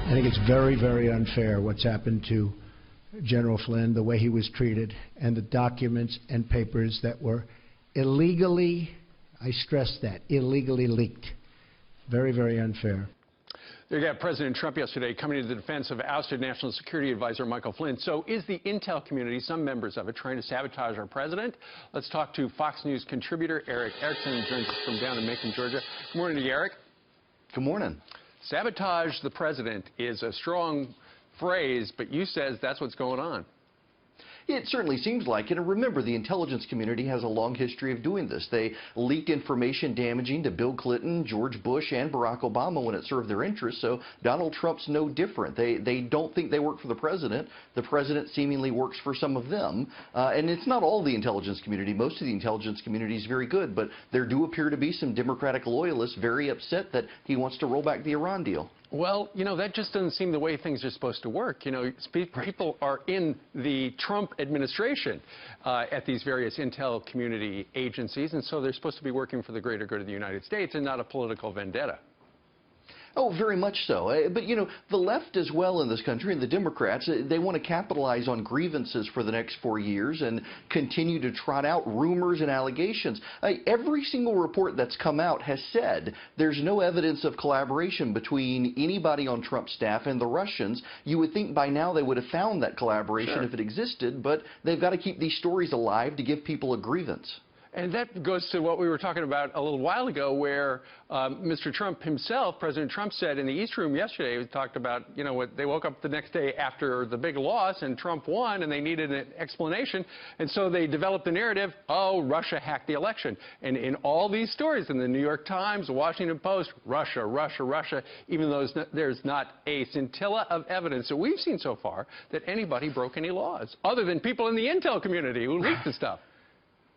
I think it's very, very unfair what's happened to General Flynn, the way he was treated, and the documents and papers that were illegally, I stress that, illegally leaked. Very, very unfair. There you got President Trump yesterday coming to the defense of ousted National Security Advisor Michael Flynn. So is the intel community, some members of it, trying to sabotage our president? Let's talk to Fox News contributor Erick Erickson, who joins us from down in Macon, Georgia. Good morning to you, Erick. Good morning. Sabotage the president is a strong phrase, but you says that's what's going on. It certainly seems like it. And remember, the intelligence community has a long history of doing this. They leaked information damaging to Bill Clinton, George Bush, and Barack Obama when it served their interests. So Donald Trump's no different. They don't think they work for the president. The president seemingly works for some of them. And it's not all the intelligence community. Most of the intelligence community is very good. But there do appear to be some Democratic loyalists very upset that he wants to roll back the Iran deal. Well, you know, that just doesn't seem the way things are supposed to work. You know, people are in the Trump administration at these various intel community agencies, and so they're supposed to be working for the greater good of the United States and not a political vendetta. Oh, very much so. But, you know, the left as well in this country, and the Democrats, they want to capitalize on grievances for the next 4 years and continue to trot out rumors and allegations. Every single report that's come out has said there's no evidence of collaboration between anybody on Trump's staff and the Russians. You would think by now they would have found that collaboration if it existed, but they've got to keep these stories alive to give people a grievance. And that goes to what we were talking about a little while ago, where Mr. Trump himself, President Trump, said in the East Room yesterday, he talked about, you know, what they woke up the next day after the big loss and Trump won and they needed an explanation. And so they developed the narrative, oh, Russia hacked the election. And in all these stories, in the New York Times, the Washington Post, Russia, Russia, Russia, even though there's not a scintilla of evidence that we've seen so far that anybody broke any laws, other than people in the intel community who leaked the stuff.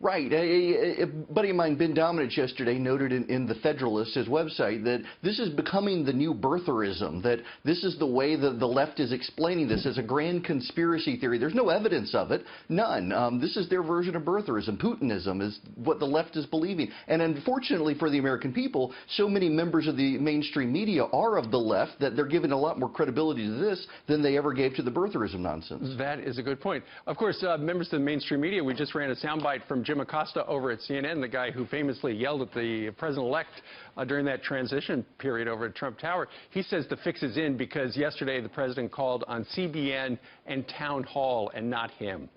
Right. A buddy of mine, Ben Dominich, yesterday noted in the Federalist, his website, that this is becoming the new birtherism, that this is the way that the left is explaining this as a grand conspiracy theory. There's no evidence of it, none. This is their version of birtherism. Putinism is what the left is believing. And unfortunately for the American people, so many members of the mainstream media are of the left that they're giving a lot more credibility to this than they ever gave to the birtherism nonsense. That is a good point. Of course, members of the mainstream media, we just ran a soundbite from Jim Acosta over at CNN, the guy who famously yelled at the president-elect during that transition period over at Trump Tower. He says the fix is in because yesterday the president called on CBN and Town Hall and not him.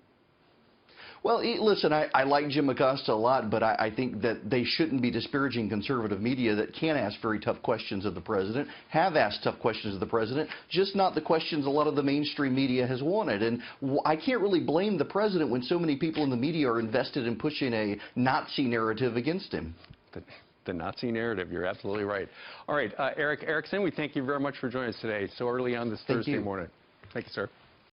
Well, listen, I like Jim Acosta a lot, but I think that they shouldn't be disparaging conservative media that can ask very tough questions of the president, have asked tough questions of the president, just not the questions a lot of the mainstream media has wanted. And I can't really blame the president when so many people in the media are invested in pushing a Nazi narrative against him. The Nazi narrative, you're absolutely right. All right, Erick Erickson, we thank you very much for joining us today so early on this Thursday morning. Thank you, sir.